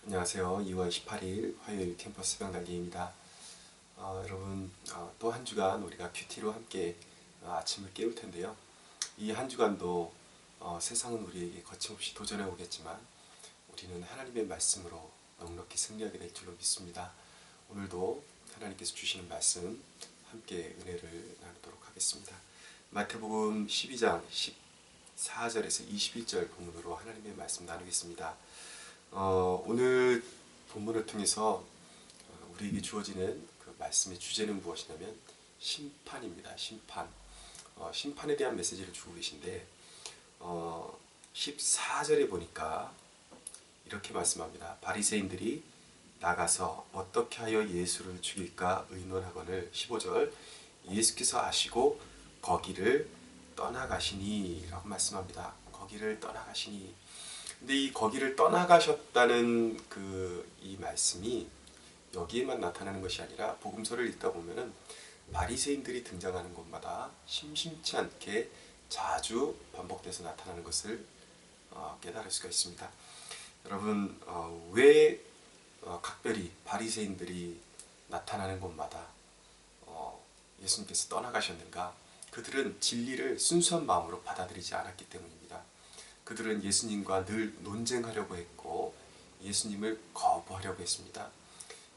안녕하세요. 2월 18일 화요일 캠퍼스 병달기입니다. 여러분 또 한 주간 우리가 큐티로 함께 아침을 깨울 텐데요. 이 한 주간도 세상은 우리에게 거침없이 도전해 오겠지만 우리는 하나님의 말씀으로 넉넉히 승리하게 될 줄로 믿습니다. 오늘도 하나님께서 주시는 말씀 함께 은혜를 나누도록 하겠습니다. 마태복음 12장 14절에서 21절 본문으로 하나님의 말씀 나누겠습니다. 오늘 본문을 통해서 우리에게 주어지는 그 말씀의 주제는 무엇이냐면 심판입니다. 심판. 심판에 대한 메시지를 주고 계신데 14절에 보니까 이렇게 말씀합니다. 바리새인들이 나가서 어떻게 하여 예수를 죽일까 의논하거늘 15절 예수께서 아시고 거기를 떠나가시니 라고 말씀합니다. 거기를 떠나가시니. 근데 이 거기를 떠나가셨다는 이 말씀이 여기에만 나타나는 것이 아니라 복음서를 읽다 보면은 바리새인들이 등장하는 곳마다 심심치 않게 자주 반복돼서 나타나는 것을 깨달을 수가 있습니다. 여러분 왜 각별히 바리새인들이 나타나는 곳마다 예수님께서 떠나가셨는가? 그들은 진리를 순수한 마음으로 받아들이지 않았기 때문입니다. 그들은 예수님과 늘 논쟁하려고 했고 예수님을 거부하려고 했습니다.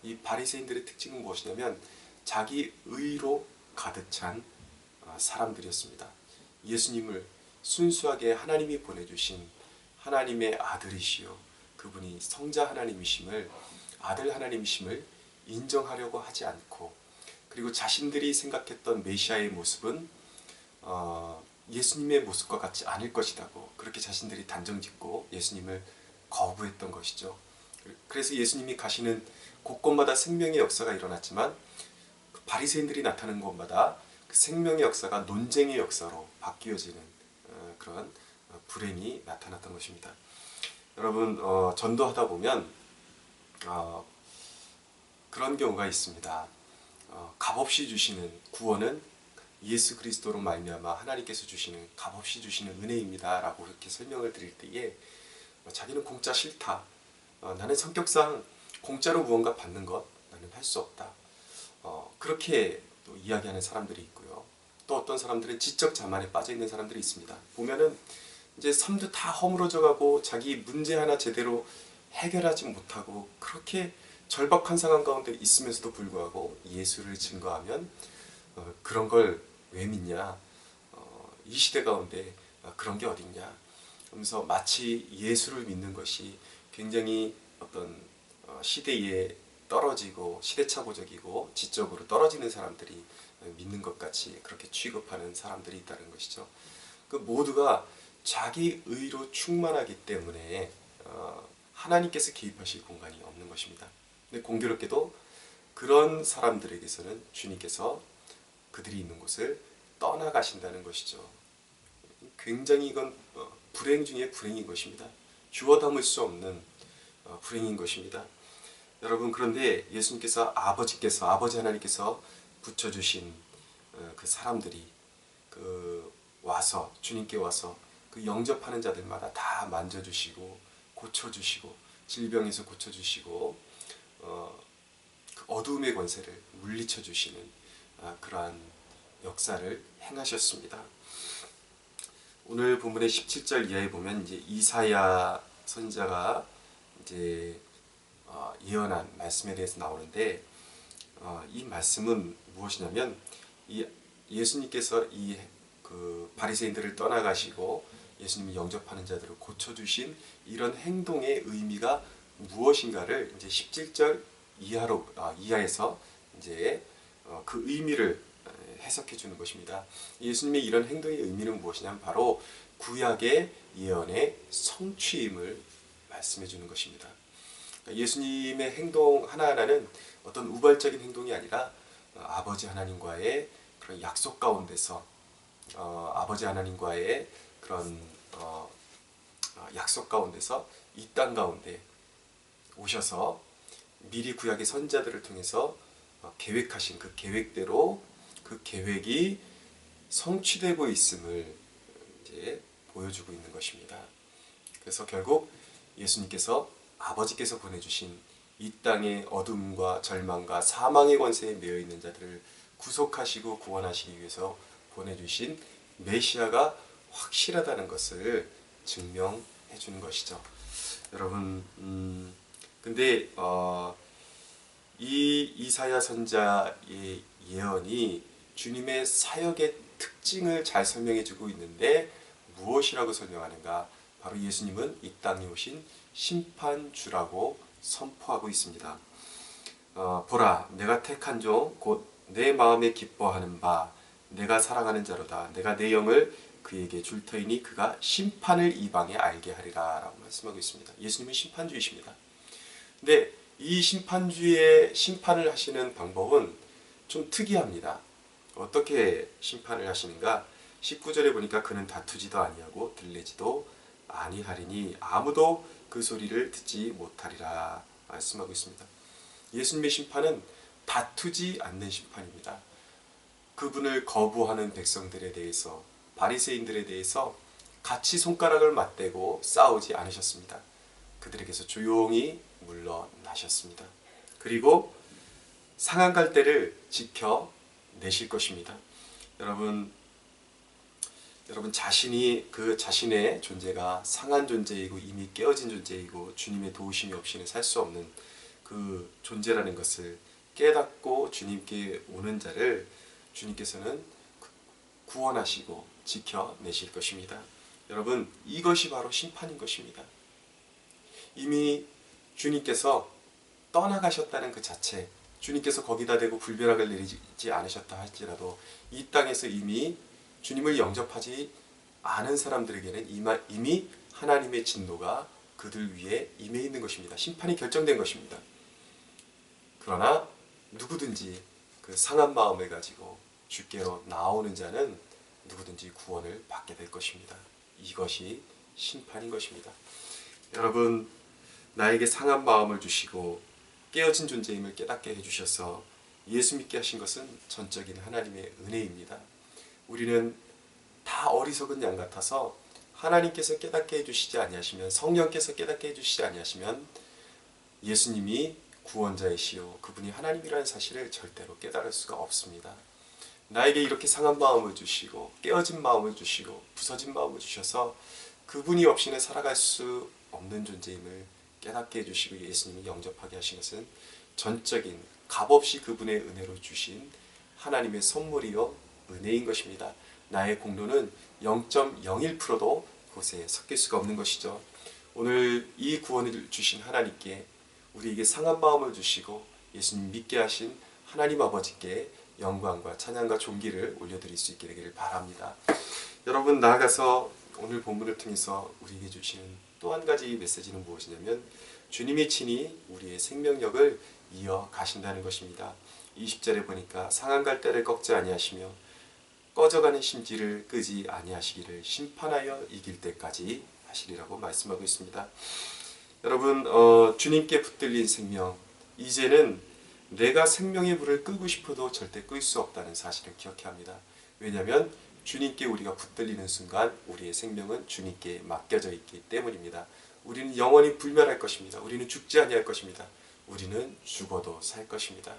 이 바리새인들의 특징은 무엇이냐면 자기 의로 가득 찬 사람들이었습니다. 예수님을 순수하게 하나님이 보내주신 하나님의 아들이시요 그분이 성자 하나님이심을 아들 하나님이심을 인정하려고 하지 않고 그리고 자신들이 생각했던 메시아의 모습은 예수님의 모습과 같지 않을 것이라고 그렇게 자신들이 단정짓고 예수님을 거부했던 것이죠. 그래서 예수님이 가시는 곳곳마다 생명의 역사가 일어났지만 바리새인들이 나타나는 곳마다 그 생명의 역사가 논쟁의 역사로 바뀌어지는 그런 불행이 나타났던 것입니다. 여러분 전도하다 보면 그런 경우가 있습니다. 값없이 주시는 구원은 예수 그리스도로 말미암아 하나님께서 주시는 값없이 주시는 은혜입니다 라고 그렇게 설명을 드릴 때에 자기는 공짜 싫다. 나는 성격상 공짜로 무언가 받는 것 나는 할 수 없다. 그렇게 또 이야기하는 사람들이 있고요. 또 어떤 사람들은 지적 자만에 빠져 있는 사람들이 있습니다. 보면은 이제 삶도 다 허물어져 가고 자기 문제 하나 제대로 해결하지 못하고 그렇게 절박한 상황 가운데 있으면서도 불구하고 예수를 증거하면 그런 걸 왜 믿냐? 이 시대 가운데 그런 게 어딨냐? 하면서 마치 예수를 믿는 것이 굉장히 어떤 시대에 떨어지고 시대착오적이고 지적으로 떨어지는 사람들이 믿는 것 같이 그렇게 취급하는 사람들이 있다는 것이죠. 그 모두가 자기 의로 충만하기 때문에 하나님께서 개입하실 공간이 없는 것입니다. 근데 공교롭게도 그런 사람들에게서는 주님께서 그들이 있는 곳을 떠나가신다는 것이죠. 굉장히 이건 불행 중에 불행인 것입니다. 주워 담을 수 없는 불행인 것입니다. 여러분 그런데 예수님께서 아버지 하나님께서 붙여주신 그 사람들이 와서 주님께 와서 그 영접하는 자들마다 다 만져주시고 고쳐주시고 질병에서 고쳐주시고 그 어두움의 권세를 물리쳐 주시는 그러한 역사를 행하셨습니다. 오늘 본문의 17절 이하에 보면 이제 이사야 선지자가 이제 예언한 말씀에 대해서 나오는데 이 말씀은 무엇이냐면 이 예수님께서 그 바리새인들을 떠나가시고 예수님이 영접하는 자들을 고쳐주신 이런 행동의 의미가 무엇인가를 이제 17절 이하에서 이제 그 의미를 해석해 주는 것입니다. 예수님의 이런 행동의 의미는 무엇이냐면 바로 구약의 예언의 성취임을 말씀해 주는 것입니다. 예수님의 행동 하나하나는 어떤 우발적인 행동이 아니라 아버지 하나님과의 그런 약속 가운데서 아버지 하나님과의 그런 약속 가운데서 이 땅 가운데 오셔서 미리 구약의 선지자들을 통해서 계획하신 그 계획대로 그 계획이 성취되고 있음을 이제 보여주고 있는 것입니다. 그래서 결국 예수님께서 아버지께서 보내주신 이 땅의 어둠과 절망과 사망의 권세에 매여 있는 자들을 구속하시고 구원하시기 위해서 보내주신 메시아가 확실하다는 것을 증명해 주는 것이죠. 여러분, 근데 이 이사야 선자의 예언이 주님의 사역의 특징을 잘 설명해 주고 있는데 무엇이라고 설명하는가? 바로 예수님은 이 땅에 오신 심판주라고 선포하고 있습니다. 보라, 내가 택한 종, 곧 내 마음에 기뻐하는 바, 내가 사랑하는 자로다. 내가 내 영을 그에게 줄 터이니 그가 심판을 이방에 알게 하리라 라고 말씀하고 있습니다. 예수님은 심판주이십니다. 근데 이 심판주의 심판을 하시는 방법은 좀 특이합니다. 어떻게 심판을 하시는가? 19절에 보니까 그는 다투지도 아니하고 들레지도 아니하리니 아무도 그 소리를 듣지 못하리라 말씀하고 있습니다. 예수님의 심판은 다투지 않는 심판입니다. 그분을 거부하는 백성들에 대해서, 바리새인들에 대해서 같이 손가락을 맞대고 싸우지 않으셨습니다. 그들에게서 조용히 물러나셨습니다. 그리고 상한 갈대를 지켜내실 것입니다. 여러분 자신이 그 자신의 존재가 상한 존재이고 이미 깨어진 존재이고 주님의 도우심이 없이는 살 수 없는 그 존재라는 것을 깨닫고 주님께 오는 자를 주님께서는 구원하시고 지켜내실 것입니다. 여러분, 이것이 바로 심판인 것입니다. 이미 주님께서 떠나가셨다는 그 자체, 주님께서 거기다 대고 불벼락을 내리지 않으셨다 할지라도 이 땅에서 이미 주님을 영접하지 않은 사람들에게는 이미 하나님의 진노가 그들 위에 임해 있는 것입니다. 심판이 결정된 것입니다. 그러나 누구든지 그 상한 마음을 가지고 주께로 나오는 자는 누구든지 구원을 받게 될 것입니다. 이것이 심판인 것입니다. 여러분, 나에게 상한 마음을 주시고 깨어진 존재임을 깨닫게 해주셔서 예수 믿게 하신 것은 전적인 하나님의 은혜입니다. 우리는 다 어리석은 양 같아서 하나님께서 깨닫게 해주시지 아니하시면, 성령께서 깨닫게 해주시지 아니하시면 예수님이 구원자이시오 그분이 하나님이라는 사실을 절대로 깨달을 수가 없습니다. 나에게 이렇게 상한 마음을 주시고 깨어진 마음을 주시고 부서진 마음을 주셔서 그분이 없이는 살아갈 수 없는 존재임을 깨닫게 해주시고 예수님이 영접하게 하신 것은 전적인 값없이 그분의 은혜로 주신 하나님의 선물이요 은혜인 것입니다. 나의 공로는 0.01%도 그곳에 섞일 수가 없는 것이죠. 오늘 이 구원을 주신 하나님께 우리에게 상한 마음을 주시고 예수님 믿게 하신 하나님 아버지께 영광과 찬양과 존귀를 올려드릴 수 있게 되기를 바랍니다. 여러분, 나아가서 오늘 본문을 통해서 우리에게 주시는 또 한 가지 메시지는 무엇이냐면 주님이 친히 우리의 생명력을 이어가신다는 것입니다. 20절에 보니까 상한 갈대를 꺾지 아니하시며 꺼져가는 심지를 끄지 아니하시기를 심판하여 이길 때까지 하시리라고 말씀하고 있습니다. 여러분, 주님께 붙들린 생명, 이제는 내가 생명의 불을 끄고 싶어도 절대 끌 수 없다는 사실을 기억해야 합니다. 왜냐하면 주님께 우리가 붙들리는 순간 우리의 생명은 주님께 맡겨져 있기 때문입니다. 우리는 영원히 불멸할 것입니다. 우리는 죽지 아니할 것입니다. 우리는 죽어도 살 것입니다.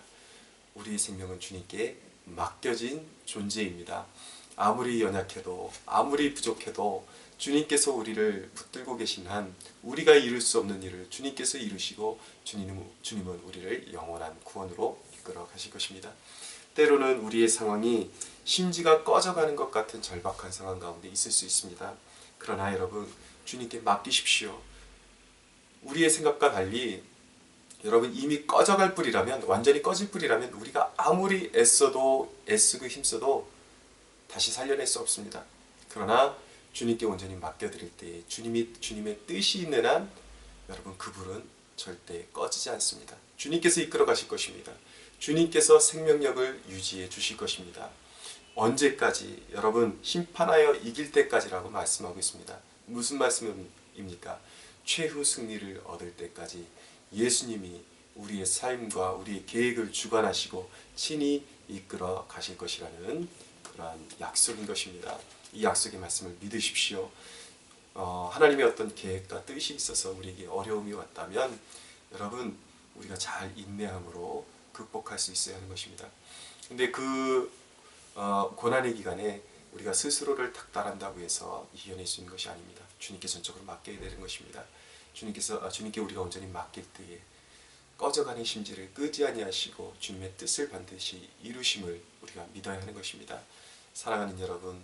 우리의 생명은 주님께 맡겨진 존재입니다. 아무리 연약해도 아무리 부족해도 주님께서 우리를 붙들고 계신 한 우리가 이룰 수 없는 일을 주님께서 이루시고 주님은 우리를 영원한 구원으로 이끌어 가실 것입니다. 때로는 우리의 상황이 심지가 꺼져가는 것 같은 절박한 상황 가운데 있을 수 있습니다. 그러나 여러분, 주님께 맡기십시오. 우리의 생각과 달리 여러분, 이미 꺼져갈 뿌리라면, 완전히 꺼질 뿌리라면 우리가 아무리 애쓰고 힘써도 다시 살려낼 수 없습니다. 그러나 주님께 온전히 맡겨드릴 때 주님의 뜻이 있는 한 여러분, 그 불은 절대 꺼지지 않습니다. 주님께서 이끌어 가실 것입니다. 주님께서 생명력을 유지해 주실 것입니다. 언제까지? 여러분, 심판하여 이길 때까지라고 말씀하고 있습니다. 무슨 말씀입니까? 최후 승리를 얻을 때까지 예수님이 우리의 삶과 우리의 계획을 주관하시고 친히 이끌어 가실 것이라는 그러한 약속인 것입니다. 이 약속의 말씀을 믿으십시오. 하나님의 어떤 계획과 뜻이 있어서 우리에게 어려움이 왔다면 여러분 우리가 잘 인내함으로 극복할 수 있어야 하는 것입니다. 근데 그 고난의 기간에 우리가 스스로를 닥달한다고 해서 이겨낼 수 있는 것이 아닙니다. 주님께 전적으로 맡겨야 되는 것입니다. 주님께 우리가 온전히 맡길 때에 꺼져가는 심지를 끄지 아니하시고 주님의 뜻을 반드시 이루심을 우리가 믿어야 하는 것입니다. 사랑하는 여러분,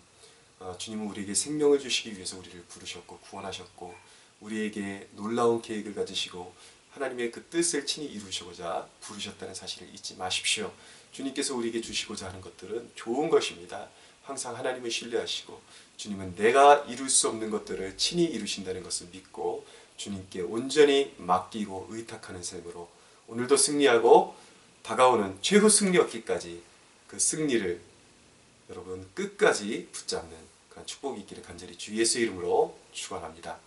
주님은 우리에게 생명을 주시기 위해서 우리를 부르셨고 구원하셨고 우리에게 놀라운 계획을 가지시고 하나님의 그 뜻을 친히 이루시고자 부르셨다는 사실을 잊지 마십시오. 주님께서 우리에게 주시고자 하는 것들은 좋은 것입니다. 항상 하나님을 신뢰하시고 주님은 내가 이룰 수 없는 것들을 친히 이루신다는 것을 믿고 주님께 온전히 맡기고 의탁하는 삶으로 오늘도 승리하고 다가오는 최후 승리 얻기까지 그 승리를 여러분 끝까지 붙잡는 그런 축복이 있기를 간절히 주 예수의 이름으로 축원합니다.